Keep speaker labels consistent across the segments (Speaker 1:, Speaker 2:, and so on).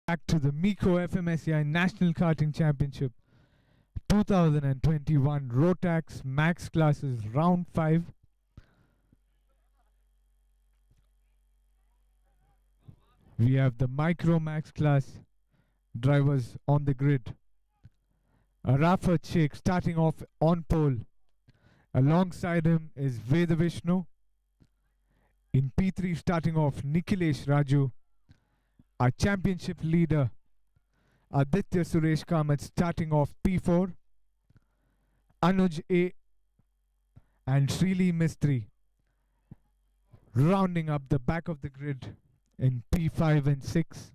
Speaker 1: Back to the MECO FMSCI National Karting Championship 2021 Rotax Max Classes Round 5. We have the Micro Max class drivers on the grid. Rafa Sheikh starting off on pole. Alongside him is Veda Vishnu. In P3 starting off Nikhilesh Raju. Our championship leader Aditya Suresh Kamath starting off P4. Anuj A and Shrili Mistry rounding up the back of the grid in P5 and 6.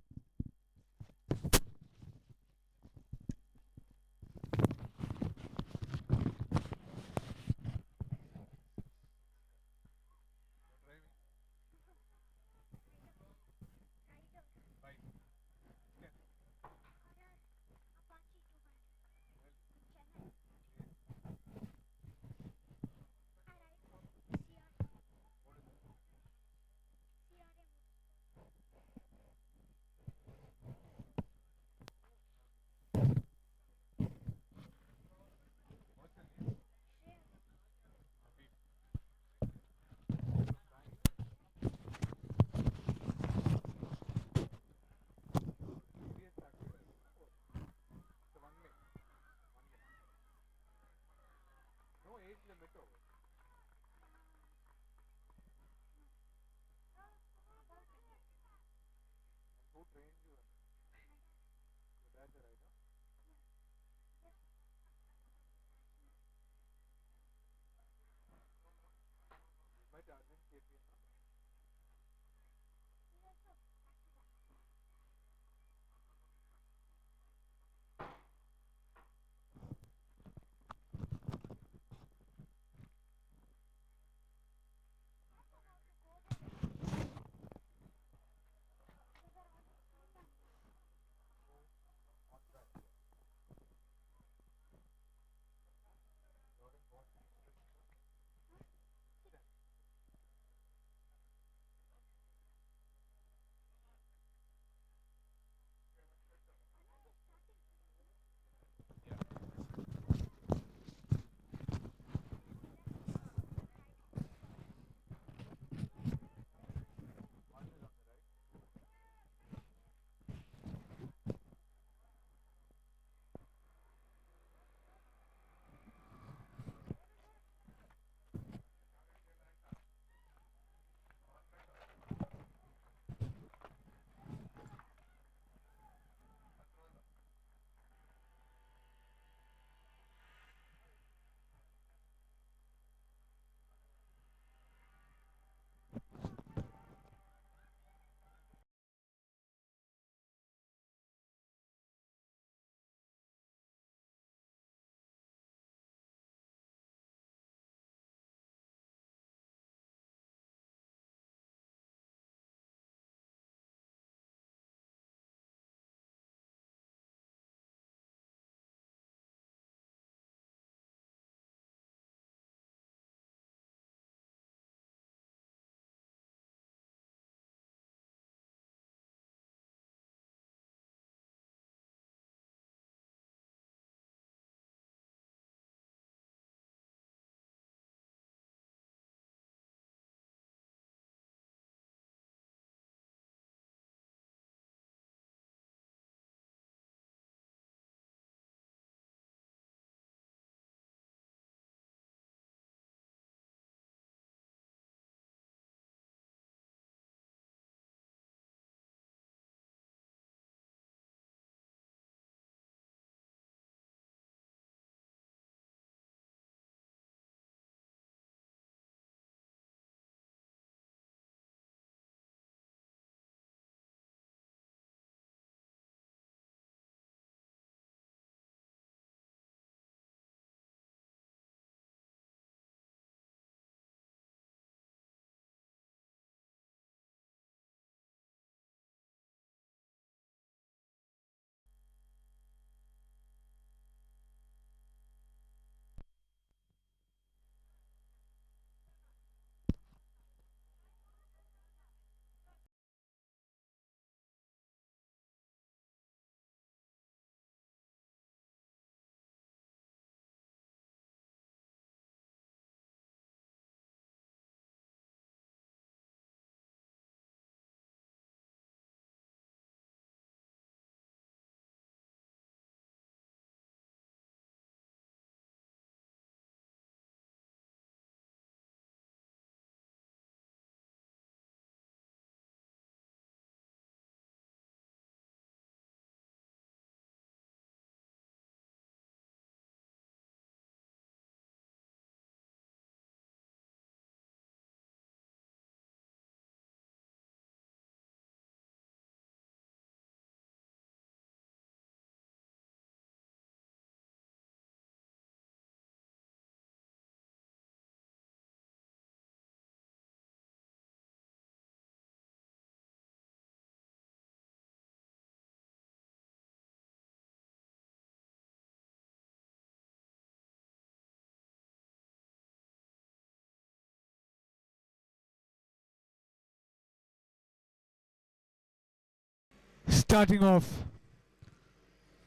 Speaker 1: Starting off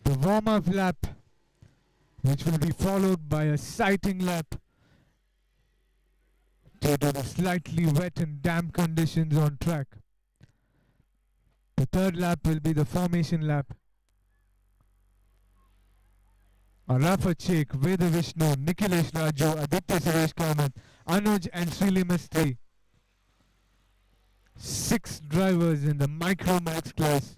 Speaker 1: the warm-up lap, which will be followed by a sighting lap due to the slightly wet and damp conditions on track. The third lap will be the formation lap. Rafa Sheikh, Veda Vishnu, Nikhilesh Raju, Aditya Suresh Kamath, Anuj and Srili Mistry. 6 drivers in the Micro Max class.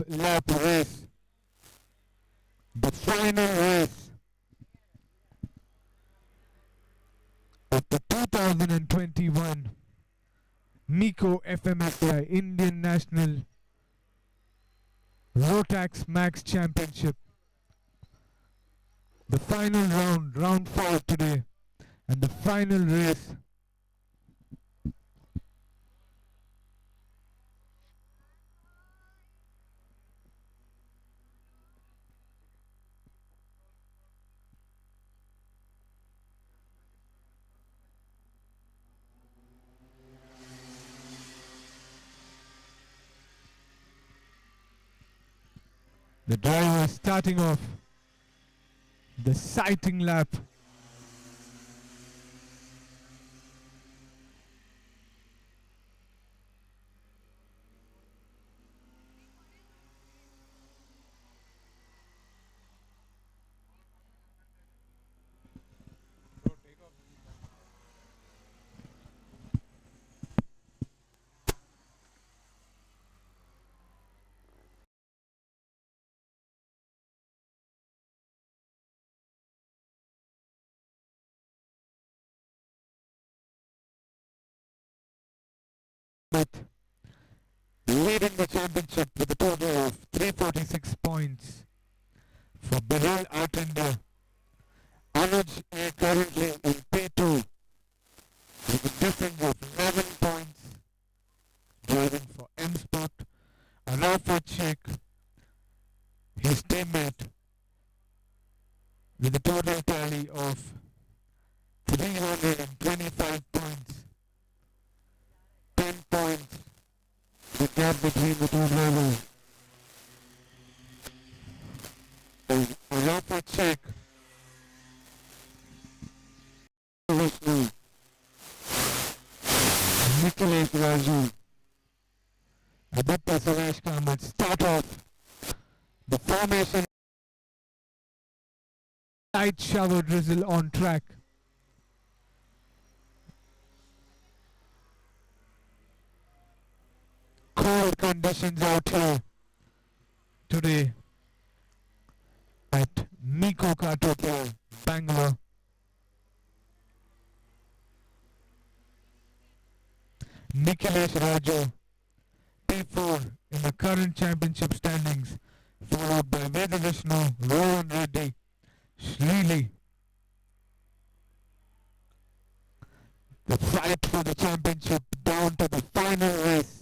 Speaker 1: Lap race. The final race of the 2021 MECO FMSCI Indian National Rotax Max Championship. The final round, round 5 today, and the final race. The driver starting off the sighting lap. With leading the championship with a total of 346 points for Behel Out India. Anuj is currently in P2 with a difference of 11 points, driving for M Sport. Rafa Sheikh, his teammate, with a total tally of 325 points. 10 points, the gap between the two drivers. Rafa Sheikh, Vishnu, Nikhilesh Raju, Aditya Suresh Kamath start off the formation. Light shower drizzle on track. Cold conditions out here today at MECO Karting, Bangalore. Nikhilesh Raju, P4 in the current championship standings, followed by Veda Vishnu, Rohan Reddy, Srili. The fight for the championship down to the final race.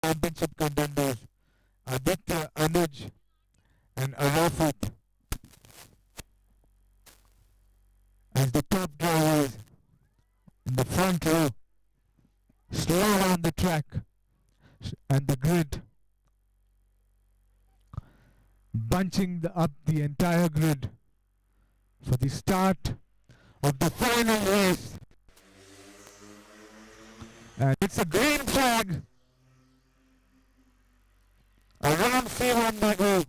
Speaker 1: Championship contenders Aditya, Anuj and Arafat as the top drivers in the front row, slow on the track and the grid, bunching up the entire grid for the start of the final race. And it's a green flag around C1 MECO.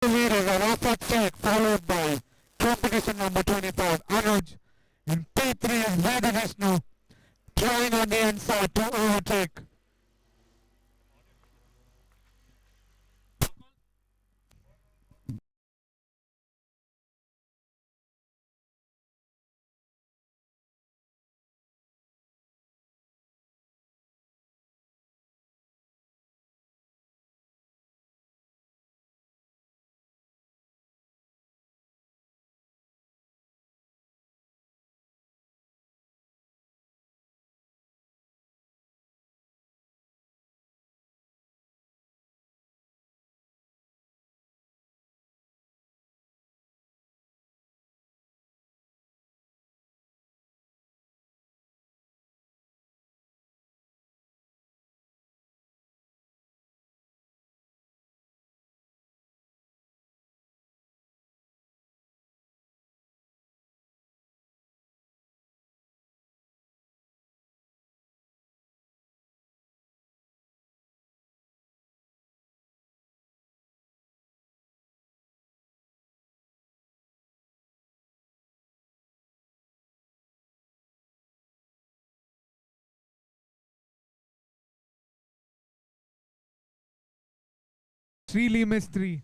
Speaker 1: Leaders are Rafa Sheikh, followed by competition number 25 Anuj. In P3 is Veda Vishnu, trying on the inside to overtake. Srili Mistry.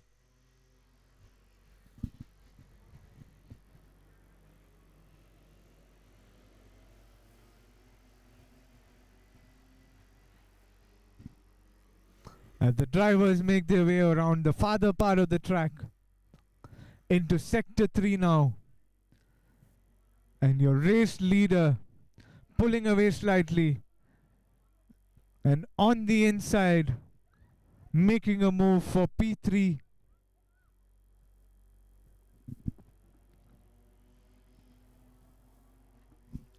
Speaker 1: As the drivers make their way around the farther part of the track into Sector 3 now. And your race leader pulling away slightly. And on the inside, making a move for P3.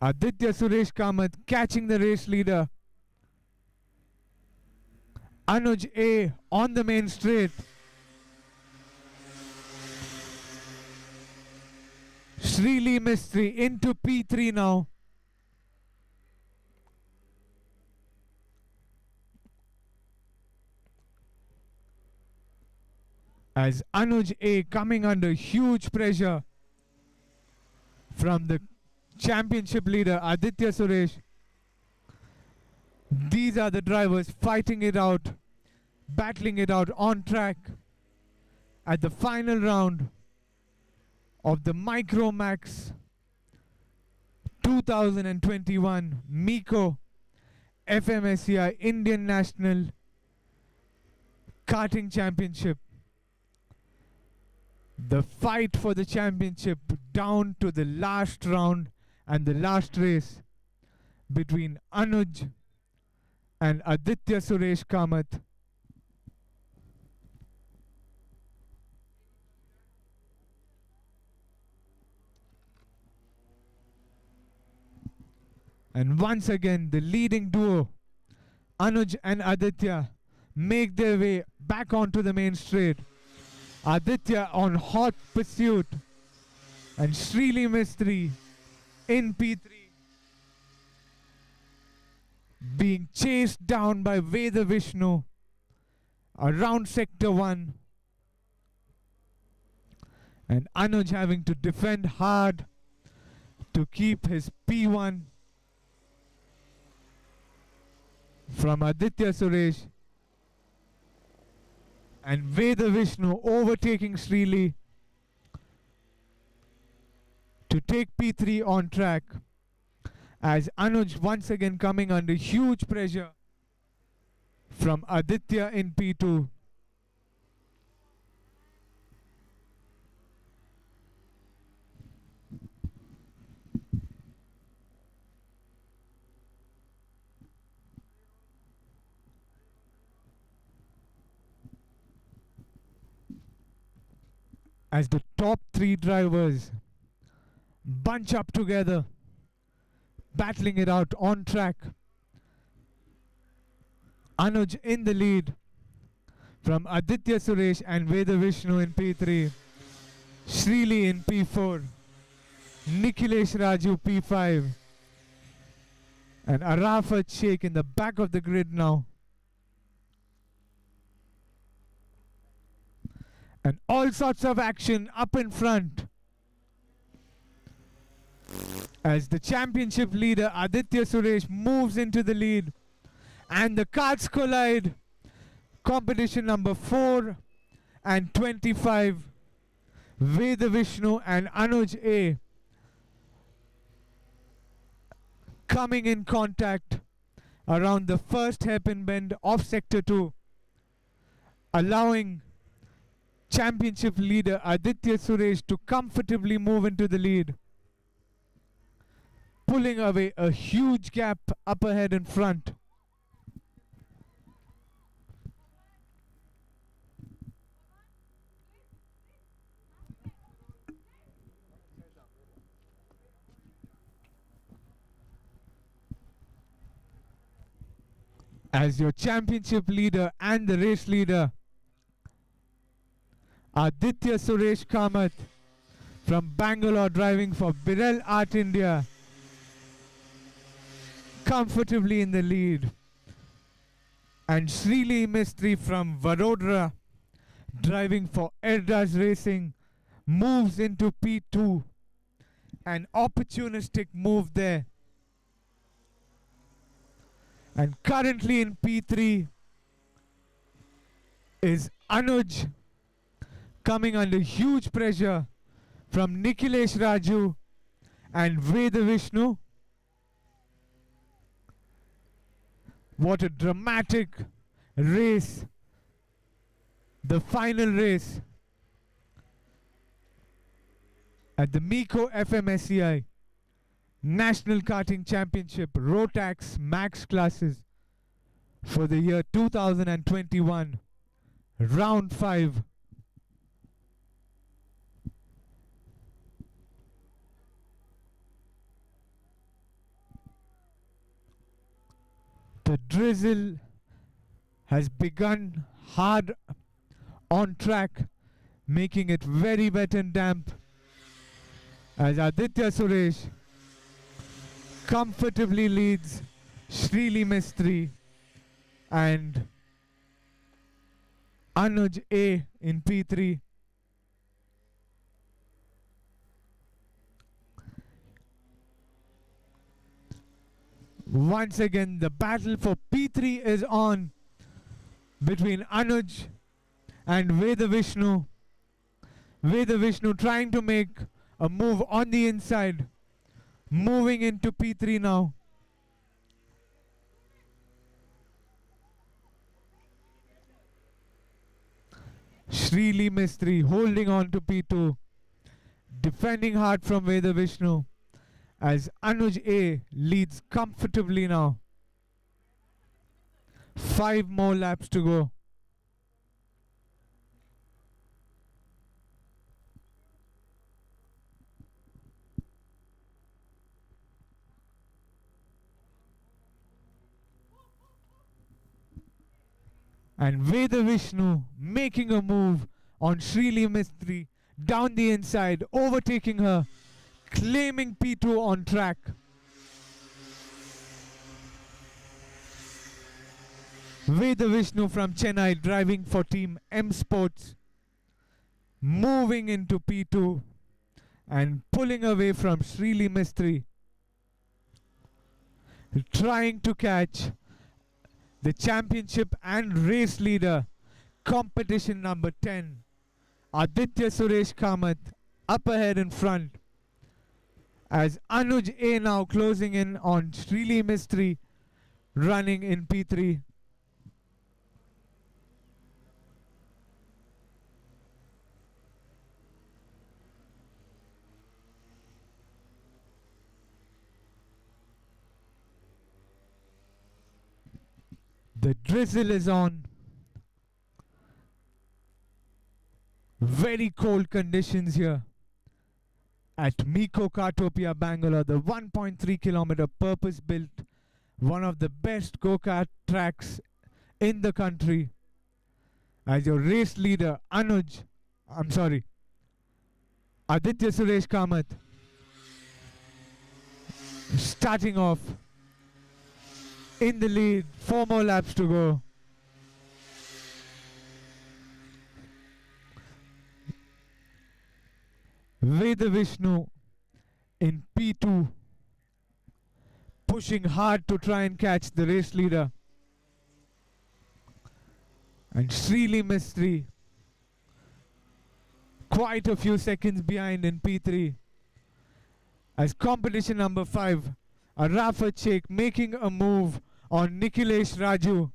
Speaker 1: Aditya Suresh Kamath catching the race leader. Anuj A on the main straight. Srili Mistry into P3 now. As Anuj A coming under huge pressure from the championship leader Aditya Suresh. These are the drivers fighting it out, battling it out on track at the final round of the Micromax 2021 MECO FMSCI Indian National Karting Championship. The fight for the championship down to the last round and the last race between Anuj and Aditya Suresh Kamath. And once again, the leading duo, Anuj and Aditya, make their way back onto the main straight. Aditya on hot pursuit, and Srili Mistry in P3 being chased down by Veda Vishnu around Sector 1, and Anuj having to defend hard to keep his P1 from Aditya Suresh, and Veda Vishnu overtaking Srili to take P3 on track, as Anuj once again coming under huge pressure from Aditya in P2. As the top three drivers bunch up together, battling it out on track. Anuj in the lead from Aditya Suresh and Veda Vishnu in P3. Srili in P4. Nikhilesh Raju P5. And Arafat Sheikh in the back of the grid now. And all sorts of action up in front, as the championship leader Aditya Suresh moves into the lead, and the cards collide. Competition number 4 and 25, Veda Vishnu and Anuj A coming in contact around the first hairpin bend of Sector 2, allowing championship leader Aditya Suresh to comfortably move into the lead, pulling away a huge gap up ahead in front. As your championship leader and the race leader Aditya Suresh Kamath from Bangalore, driving for Birel Art India, comfortably in the lead. And Srili Mistry from Vadodara, driving for Erdas Racing, moves into P2. An opportunistic move there. And currently in P3 is Anuj coming under huge pressure from Nikhilesh Raju and Veda Vishnu. What a dramatic race. The final race at the MECO FMSCI National Karting Championship Rotax Max classes for the year 2021, round 5. The drizzle has begun hard on track, making it very wet and damp, as Aditya Suresh comfortably leads Shrili Mistry and Anuj A in P3. Once again, the battle for P3 is on between Anuj and Veda Vishnu. Veda Vishnu trying to make a move on the inside, moving into P3 now. Shrili Mistry holding on to P2, defending hard from Veda Vishnu, as Anuj A leads comfortably now. 5 more laps to go. And Veda Vishnu making a move on Shrili Mistry down the inside, overtaking her, claiming P2 on track. Veda Vishnu from Chennai driving for Team M Sports, moving into P2 and pulling away from Shrili Mistry, trying to catch the championship and race leader, competition number 10, Aditya Suresh Kamath, up ahead in front, as Anuj A now closing in on Shrili Mistry, running in P3. The drizzle is on. Very cold conditions here at MECO Kartopia, Bangalore, the 1.3 kilometer purpose-built, one of the best go-kart tracks in the country. As your race leader, Aditya Suresh Kamath, starting off in the lead, 4 more laps to go. Veda Vishnu in P2, pushing hard to try and catch the race leader. And Shrili Mistry quite a few seconds behind in P3. As competition number 5, Rafa Sheikh making a move on Nikhilesh Raju,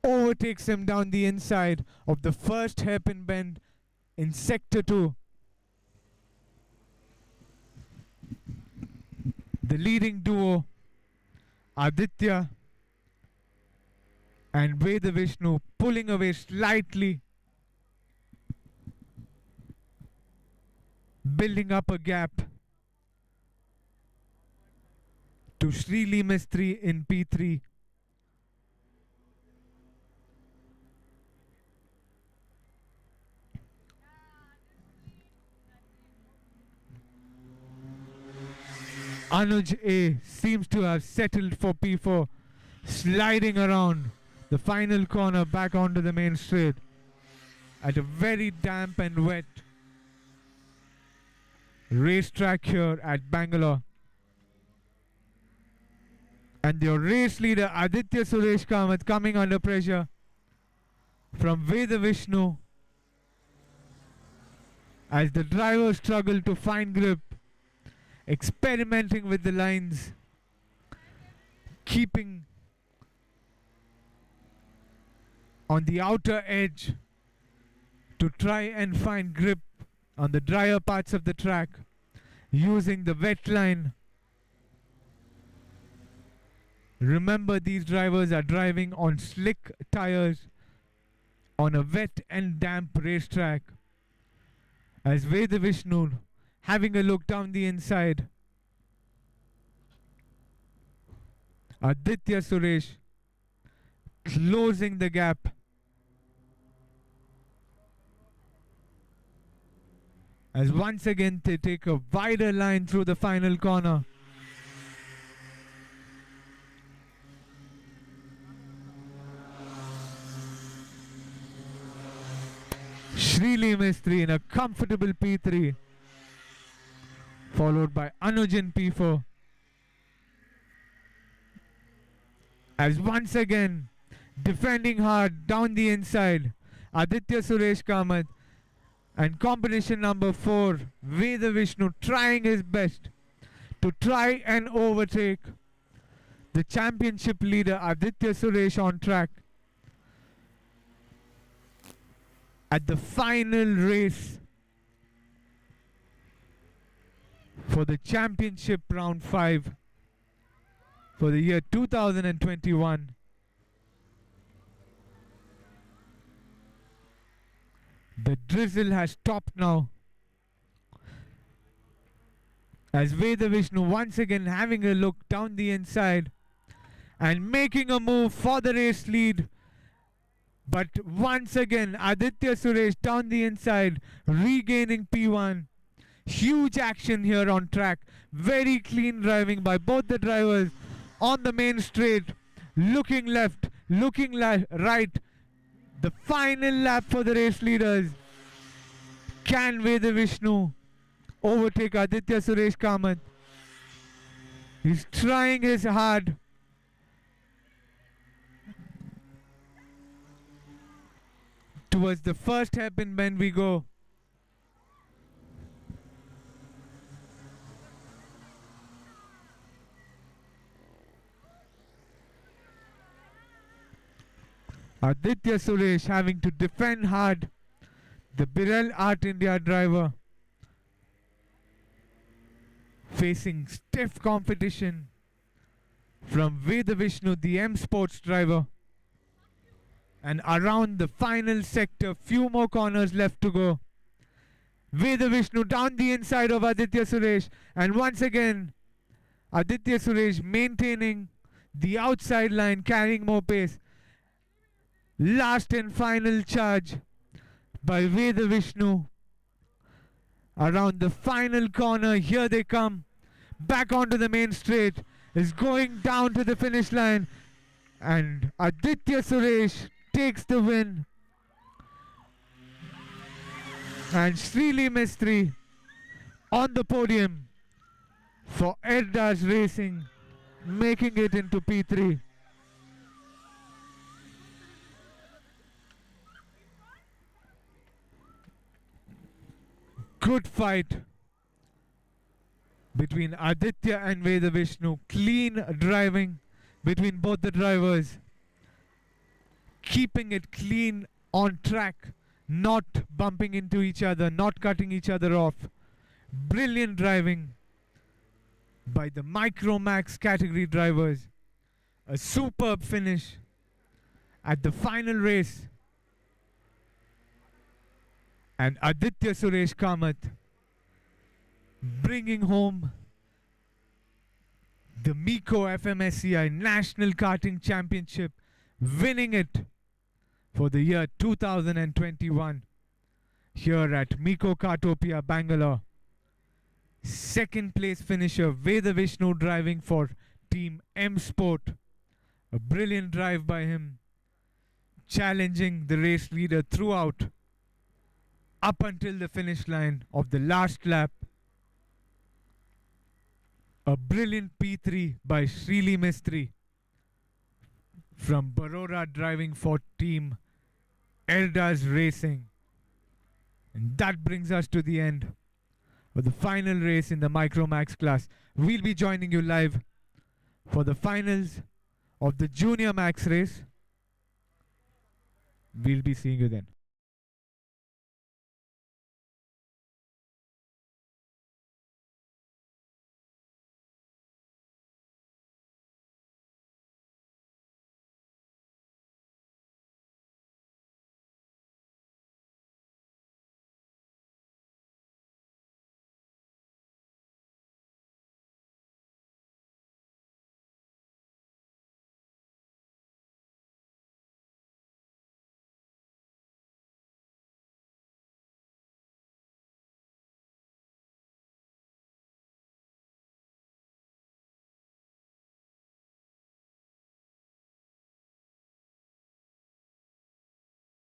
Speaker 1: overtakes him down the inside of the first hairpin bend in sector 2. The leading duo, Aditya and Veda Vishnu, pulling away slightly, building up a gap to Shrili Mistry in P3. Anuj A seems to have settled for P4, sliding around the final corner back onto the main straight at a very damp and wet racetrack here at Bangalore. And your race leader Aditya Suresh Kamath coming under pressure. from Veda Vishnu as the driver struggled to find grip, experimenting with the lines, keeping on the outer edge to try and find grip on the drier parts of the track using the wet line. Remember, these drivers are driving on slick tires on a wet and damp racetrack. As Veda Vishnu having a look down the inside, Aditya Suresh closing the gap. As once again they take a wider line through the final corner. Shrili Mistry in a comfortable P3, followed by Anuj in P4. As once again, defending hard down the inside, Aditya Suresh Kamath, and competition number 4, Veda Vishnu, trying his best to try and overtake the championship leader Aditya Suresh on track. At the final race for the championship round 5 for the year 2021. The drizzle has stopped now, as Veda Vishnu once again having a look down the inside and making a move for the race lead. But once again, Aditya Suresh down the inside, regaining P1. Huge action here on track. Very clean driving by both the drivers on the main straight. Looking left, looking right. The final lap for the race leaders. Can Veda Vishnu overtake Aditya Suresh Kamath? He's trying his hard. Towards the first hairpin bend we go. Aditya Suresh having to defend hard. The Birel Art India driver facing stiff competition from Veda Vishnu, the M Sports driver. And around the final sector, few more corners left to go. Veda Vishnu down the inside of Aditya Suresh, and once again Aditya Suresh maintaining the outside line, carrying more pace. Last and final charge by Veda Vishnu. Around the final corner, here they come. Back onto the main straight, is going down to the finish line, and Aditya Suresh takes the win. And Srili Mistry on the podium for Erdas Racing, making it into P3. Good fight between Aditya and Veda Vishnu. Clean driving between both the drivers. Keeping it clean on track, not bumping into each other, not cutting each other off. Brilliant driving by the Micromax category drivers. A superb finish at the final race. And Aditya Suresh Kamath bringing home the MECO FMSCI National Karting Championship, winning it for the year 2021 here at MECO Kartopia, Bangalore. Second place finisher Veda Vishnu driving for Team M Sport. A brilliant drive by him, challenging the race leader throughout up until the finish line of the last lap. A brilliant P3 by Srili Mistry from Baroda driving for Team Elda's Racing. And that brings us to the end of the final race in the Micromax class. We'll be joining you live for the finals of the Junior Max race. We'll be seeing you then.